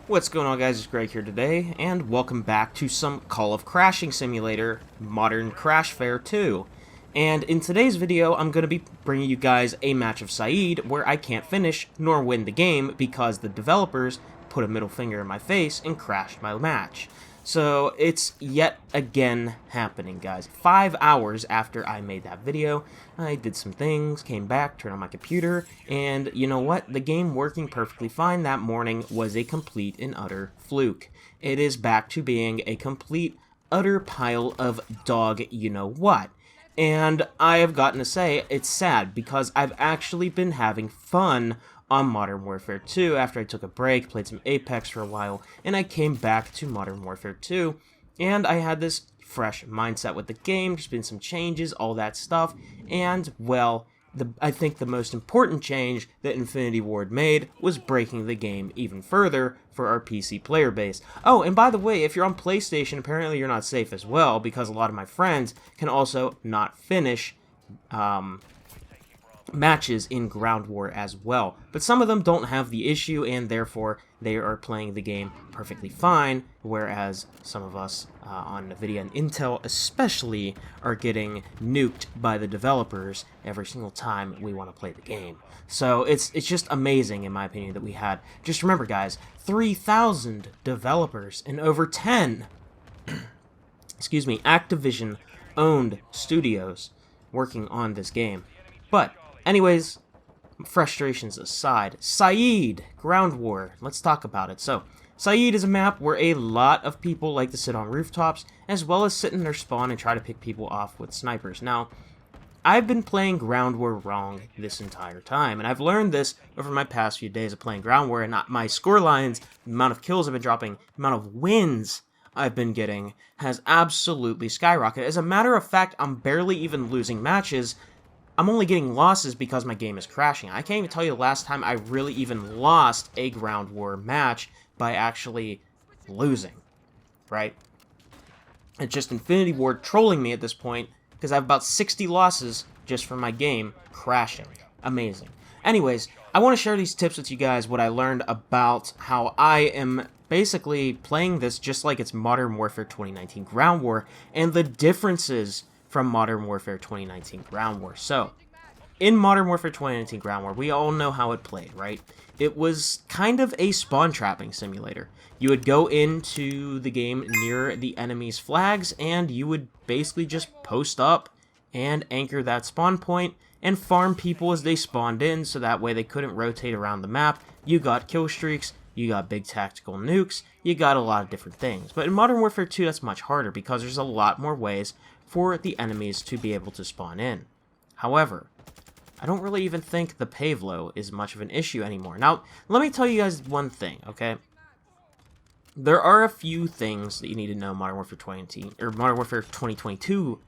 What's going on, guys? It's Greg here today, and welcome back to some Call of Crashing Simulator, Modern Crash Fair 2. And in today's video, I'm going to be bringing you guys a match of Saeed where I can't finish nor win the game because the developers put a middle finger in my face and crashed my match. So it's yet again happening, guys. 5 hours after I made that video, I did some things, came back, turned on my computer, and you know what? The game working perfectly fine that morning was a complete and utter fluke. It is back to being a complete, utter pile of dog you-know-what. And I have gotten to say, it's sad, because I've actually been having fun on Modern Warfare 2 after I took a break, played some Apex for a while, and I came back to Modern Warfare 2, and I had this fresh mindset with the game, there's been some changes, all that stuff, and, well, I think the most important change that InfinityWard made was breaking the game even further for our PC player base. Oh, and by the way, if you're on PlayStation, apparently you're not safe as well, because a lot of my friends can also not finish, matches in Ground War as well, but some of them don't have the issue and therefore they are playing the game perfectly fine, whereas some of us on NVIDIA and Intel especially are getting nuked by the developers every single time we want to play the game. So it's just amazing, in my opinion, that we had, just remember guys, 3,000 developers and over 10 excuse me, Activision owned studios working on this game. But anyways, frustrations aside, Saeed, Ground War, let's talk about it. So, Saeed is a map where a lot of people like to sit on rooftops, as well as sit in their spawn and try to pick people off with snipers. Now, I've been playing Ground War wrong this entire time, and I've learned this over my past few days of playing Ground War, and my score lines, the amount of kills I've been dropping, the amount of wins I've been getting, has absolutely skyrocketed. As a matter of fact, I'm barely even losing matches. I'm only getting losses because my game is crashing. I can't even tell you the last time I really even lost a Ground War match by actually losing, right? It's just InfinityWard trolling me at this point because I have about 60 losses just from my game crashing. Amazing. Anyways, I want to share these tips with you guys, what I learned about how I am basically playing this just like it's Modern Warfare 2019 Ground War, and the differences from Modern Warfare 2019 Ground War. So, in Modern Warfare 2019 Ground War, we all know how it played, right? It was kind of a spawn trapping simulator. You would go into the game near the enemy's flags, and you would basically just post up and anchor that spawn point and farm people as they spawned in, so that way they couldn't rotate around the map. You got Killstreaks, you got big tactical nukes, you got a lot of different things. But in Modern Warfare 2, that's much harder because there's a lot more ways for the enemies to be able to spawn in. However, I don't really even think the payload is much of an issue anymore. Now, let me tell you guys one thing, okay? There are a few things that you need to know Modern Warfare 2019 or Modern Warfare 2022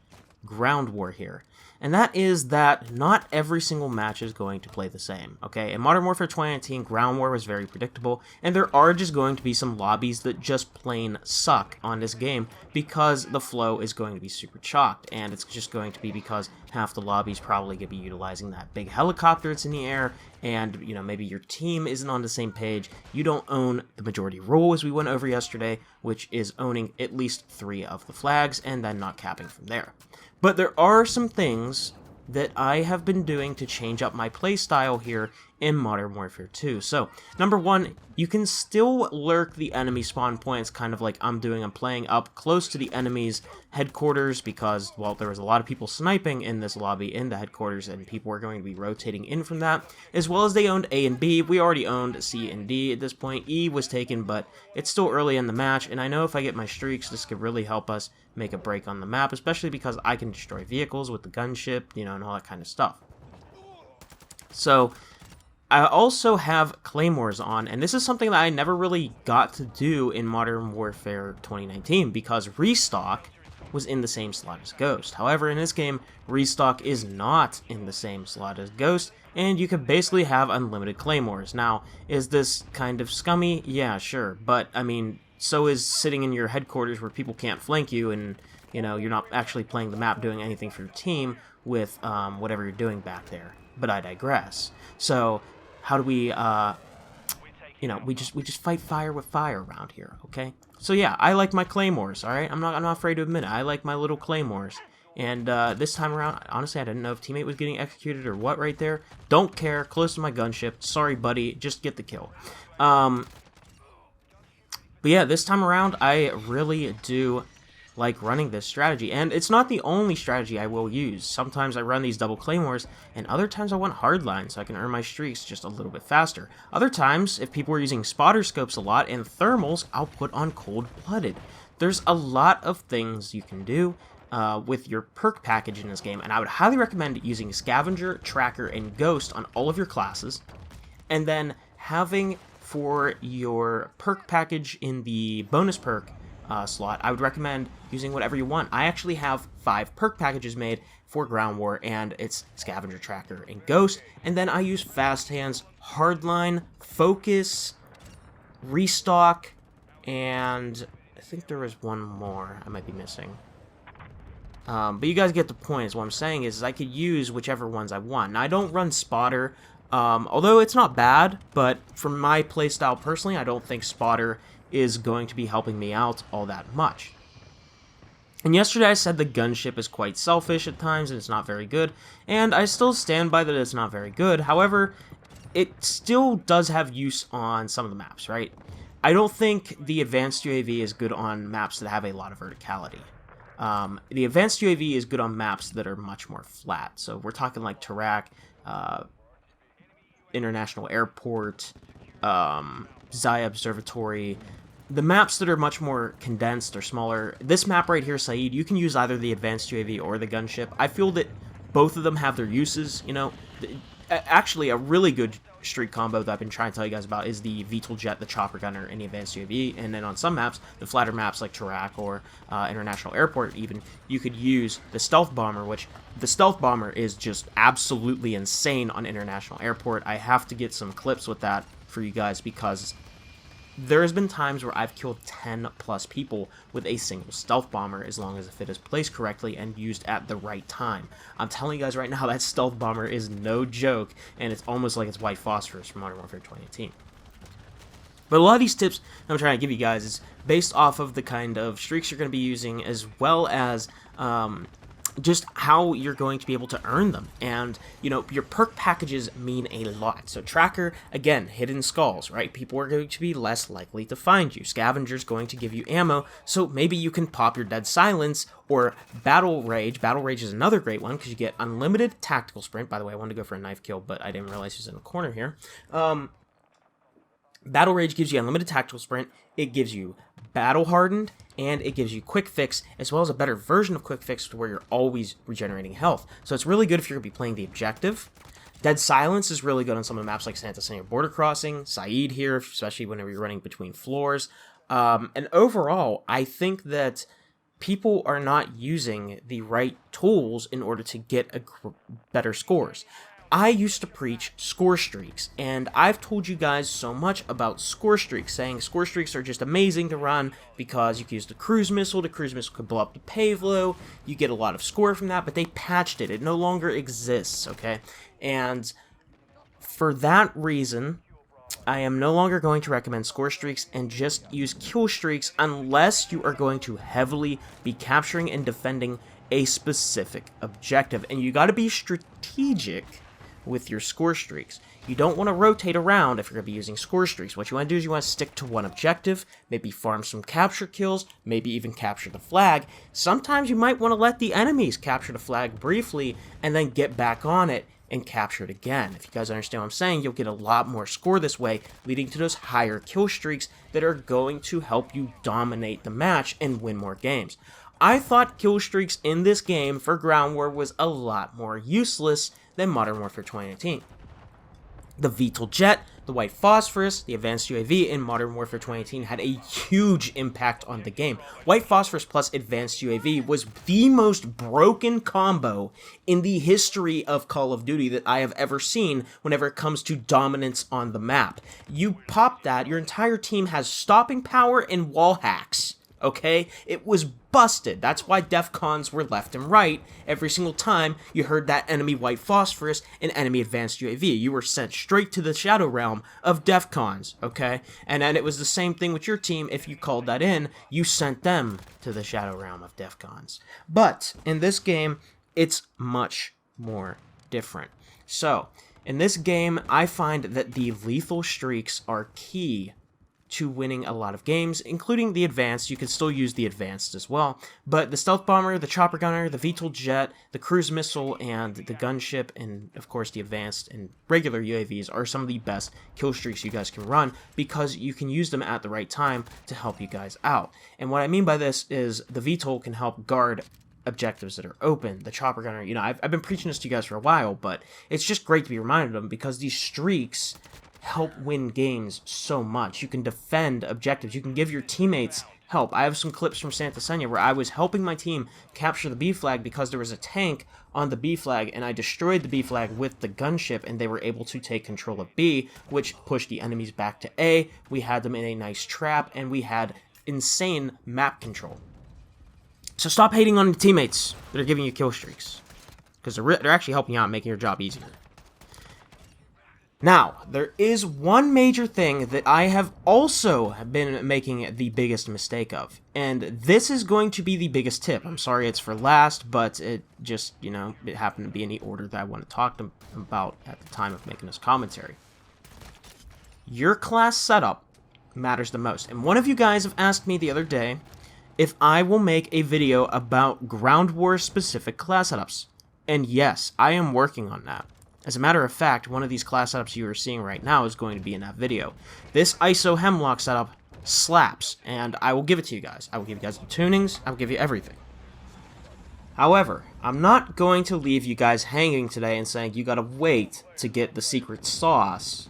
Ground War here. And that is that not every single match is going to play the same, okay? In Modern Warfare 2019, Ground War was very predictable, and there are just going to be some lobbies that just plain suck on this game because the flow is going to be super chalked, and it's just going to be because half the lobbies probably going to be utilizing that big helicopter that's in the air, and, you know, maybe your team isn't on the same page. You don't own the majority rule, as we went over yesterday, which is owning at least 3 of the flags, and then not capping from there. But there are some things that I have been doing to change up my playstyle here in Modern Warfare 2. So, number one, you can still lurk the enemy spawn points, kind of like I'm doing. I'm playing up close to the enemy's headquarters because, well, there was a lot of people sniping in this lobby in the headquarters, and people were going to be rotating in from that, as well as they owned A and B. We already owned C and D at this point. E was taken, but it's still early in the match, and I know if I get my streaks, this could really help us make a break on the map, especially because I can destroy vehicles with the gunship, you know, and all that kind of stuff. So, I also have Claymores on, and this is something that I never really got to do in Modern Warfare 2019 because Restock was in the same slot as Ghost. However, in this game, Restock is not in the same slot as Ghost, and you could basically have unlimited Claymores. Now, is this kind of scummy? Yeah, sure, but, I mean, so is sitting in your headquarters where people can't flank you and, you know, you're not actually playing the map doing anything for your team with whatever you're doing back there. But I digress. So, how do we you know, we just fight fire with fire around here, okay? So yeah, I like my Claymores, all right? I'm not afraid to admit it. I like my little Claymores. And this time around, honestly, I didn't know if teammate was getting executed or what right there. Don't care. Close to my gunship. Sorry, buddy. Just get the kill. But yeah, this time around, I really do like running this strategy. And it's not the only strategy I will use. Sometimes I run these double Claymores, and other times I want hardline so I can earn my streaks just a little bit faster. Other times, if people are using spotter scopes a lot and thermals, I'll put on cold-blooded. There's a lot of things you can do with your perk package in this game, and I would highly recommend using Scavenger, Tracker, and Ghost on all of your classes, and then having for your perk package in the bonus perk slot, I would recommend using whatever you want. I actually have 5 perk packages made for Ground War, and it's Scavenger, Tracker, and Ghost, and then I use Fast Hands, Hardline, Focus, Restock, and I think there was one more I might be missing. But you guys get the point, is what I'm saying is I could use whichever ones I want. Now, I don't run Spotter, although it's not bad, but for my playstyle personally, I don't think Spotter is going to be helping me out all that much. And yesterday I said the gunship is quite selfish at times and it's not very good, and I still stand by that it's not very good. However, it still does have use on some of the maps, right? I don't think the advanced UAV is good on maps that have a lot of verticality. The advanced UAV is good on maps that are much more flat. So we're talking like Tarak, International Airport, Zaya Observatory. The maps that are much more condensed or smaller. This map right here, Saeed, you can use either the advanced UAV or the gunship. I feel that both of them have their uses, you know. Actually, a really good streak combo that I've been trying to tell you guys about is the VTOL Jet, the Chopper Gunner, and the Advanced UAV. And then on some maps, the flatter maps like Tarak or International Airport even, you could use the Stealth Bomber, which the Stealth Bomber is just absolutely insane on International Airport. I have to get some clips with that for you guys because there's been times where I've killed 10 plus people with a single stealth bomber as long as if it is placed correctly and used at the right time. I'm telling you guys right now, that stealth bomber is no joke, and it's almost like it's white phosphorus from Modern Warfare 2018. But a lot of these tips I'm trying to give you guys is based off of the kind of streaks you're going to be using, as well as just how you're going to be able to earn them. And, you know, your perk packages mean a lot. So Tracker, again, hidden skulls, right? People are going to be less likely to find you. Scavenger's going to give you ammo, so maybe you can pop your Dead Silence or Battle Rage. Battle Rage is another great one because you get unlimited tactical sprint. By the way, I wanted to go for a knife kill, but I didn't realize he was in the corner here. Battle Rage gives you unlimited tactical sprint, it gives you battle hardened, and it gives you quick fix, as well as a better version of quick fix to where you're always regenerating health. So it's really good if you're going to be playing the objective. Dead Silence is really good on some of the maps like Santa Senior Border Crossing, Saeed here, especially whenever you're running between floors. And overall, I think that people are not using the right tools in order to get better scores. I used to preach score streaks, and I've told you guys so much about score streaks, saying score streaks are just amazing to run because you can use the cruise missile could blow up the payload, you get a lot of score from that, but they patched it no longer exists, okay? And for that reason, I am no longer going to recommend score streaks and just use kill streaks unless you are going to heavily be capturing and defending a specific objective, and you got to be strategic with your score streaks. You don't want to rotate around if you're going to be using score streaks. What you want to do is you want to stick to one objective, maybe farm some capture kills, maybe even capture the flag. Sometimes you might want to let the enemies capture the flag briefly and then get back on it and capture it again. If you guys understand what I'm saying, you'll get a lot more score this way, leading to those higher kill streaks that are going to help you dominate the match and win more games. I thought kill streaks in this game for Ground War was a lot more useless than Modern Warfare 2018. The VTOL Jet, the White Phosphorus, the Advanced UAV in Modern Warfare 2018 had a huge impact on the game. White Phosphorus plus Advanced UAV was the most broken combo in the history of Call of Duty that I have ever seen whenever it comes to dominance on the map. You pop that, your entire team has stopping power and wall hacks. okay? It was busted. That's why DEF CONs were left and right. Every single time you heard that enemy white phosphorus and enemy advanced UAV, you were sent straight to the shadow realm of DEF CONs, okay? And then it was the same thing with your team. If you called that in, you sent them to the shadow realm of DEF CONs. But in this game, it's much more different. So, in this game, I find that the lethal streaks are key to winning a lot of games, including the advanced. You can still use the advanced as well, but the stealth bomber, the chopper gunner, the VTOL jet, the cruise missile, and the gunship, and of course the advanced and regular UAVs are some of the best kill streaks you guys can run, because you can use them at the right time to help you guys out. And what I mean by this is the VTOL can help guard objectives that are open. The chopper gunner, you know, I've been preaching this to you guys for a while, but it's just great to be reminded of them, because these streaks help win games so much. You can defend objectives. You can give your teammates help. I have some clips from Santa Senya where I was helping my team capture the B flag because there was a tank on the B flag, and I destroyed the B flag with the gunship, and they were able to take control of B, which pushed the enemies back to A. We had them in a nice trap, and we had insane map control. So stop hating on the teammates that are giving you kill streaks, because they're actually helping you out and making your job easier. Now, there is one major thing that I have also been making the biggest mistake of, and this is going to be the biggest tip. I'm sorry it's for last, but it just, you know, it happened to be in the order that I want to talk about at the time of making this commentary. Your class setup matters the most, and one of you guys have asked me the other day if I will make a video about Ground War specific class setups. And yes, I am working on that. As a matter of fact, one of these class setups you are seeing right now is going to be in that video. This ISO Hemlock setup slaps, and I will give it to you guys. I will give you guys the tunings, I will give you everything. However, I'm not going to leave you guys hanging today and saying you gotta wait to get the secret sauce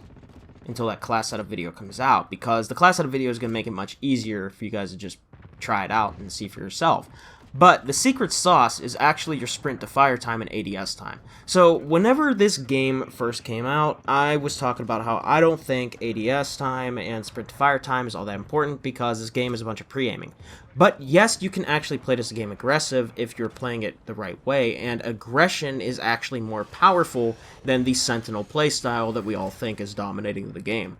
until that class setup video comes out, because the class setup video is going to make it much easier for you guys to just try it out and see for yourself. But the secret sauce is actually your sprint to fire time and ADS time. So whenever this game first came out, I was talking about how I don't think ADS time and sprint to fire time is all that important, because this game is a bunch of pre-aiming. But yes, you can actually play this game aggressive if you're playing it the right way, and aggression is actually more powerful than the Sentinel playstyle that we all think is dominating the game.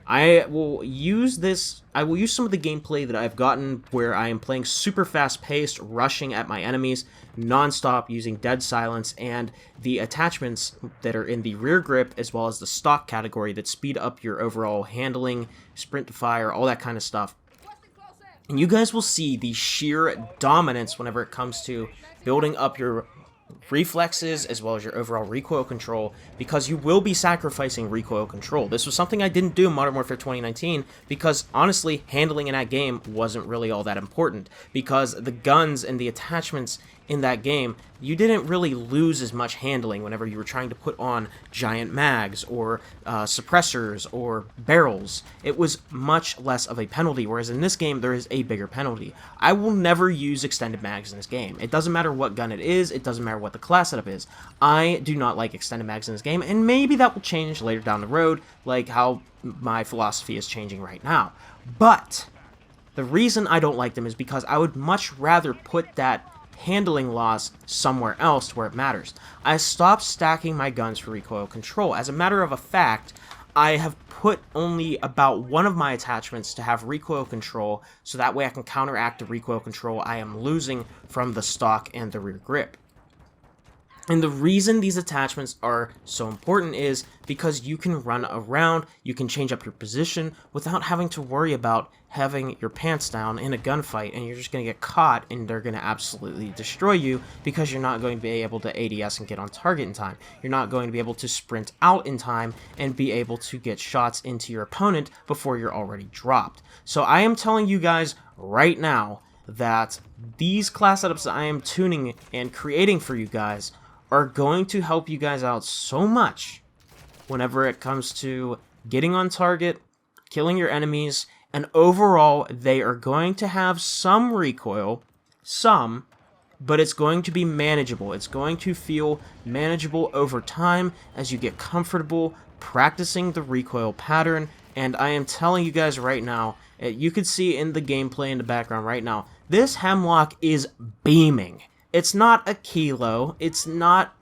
I will use some of the gameplay that I've gotten where I am playing super fast-paced, rushing at my enemies, non-stop, using dead silence, and the attachments that are in the rear grip, as well as the stock category that speed up your overall handling, sprint to fire, all that kind of stuff. And you guys will see the sheer dominance whenever it comes to building up your reflexes as well as your overall recoil control, because you will be sacrificing recoil control. This was something I didn't do in Modern Warfare 2019 because honestly handling in that game wasn't really all that important, because the guns and the attachments in that game, you didn't really lose as much handling whenever you were trying to put on giant mags or suppressors or barrels. It was much less of a penalty, whereas in this game there is a bigger penalty. I will never use extended mags in this game. It doesn't matter what gun it is, it doesn't matter what the class setup is. I do not like extended mags in this game, and maybe that will change later down the road, like how my philosophy is changing right now. But the reason I don't like them is because I would much rather put that handling loss somewhere else where it matters. I stopped stacking my guns for recoil control. As a matter of a fact, I have put only about one of my attachments to have recoil control, so that way I can counteract the recoil control I am losing from the stock and the rear grip. And the reason these attachments are so important is because you can run around, you can change up your position without having to worry about having your pants down in a gunfight, and you're just going to get caught and they're going to absolutely destroy you because you're not going to be able to ADS and get on target in time. You're not going to be able to sprint out in time and be able to get shots into your opponent before you're already dropped. So I am telling you guys right now that these class setups that I am tuning and creating for you guys are going to help you guys out so much whenever it comes to getting on target, killing your enemies, and overall they are going to have some recoil, but it's going to be manageable. It's going to feel manageable over time as you get comfortable practicing the recoil pattern, and I am telling you guys right now You can see in the gameplay in the background right now, this Hemlock is beaming. It's not a Kilo, it's not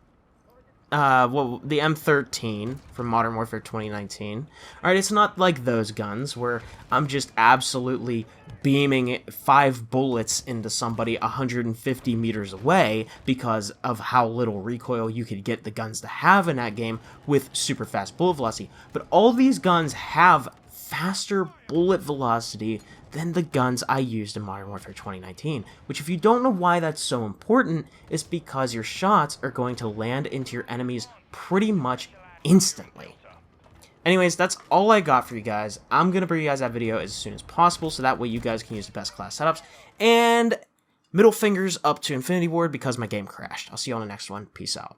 the M13 from Modern Warfare 2019. Alright, it's not like those guns where I'm just absolutely beaming 5 bullets into somebody 150 meters away because of how little recoil you could get the guns to have in that game with super fast bullet velocity. But all these guns have faster bullet velocity than the guns I used in Modern Warfare 2019, which if you don't know why that's so important, is because your shots are going to land into your enemies pretty much instantly. Anyways, that's all I got for you guys. I'm going to bring you guys that video as soon as possible, so that way you guys can use the best class setups, and middle fingers up to InfinityWard because my game crashed. I'll see you on the next one. Peace out.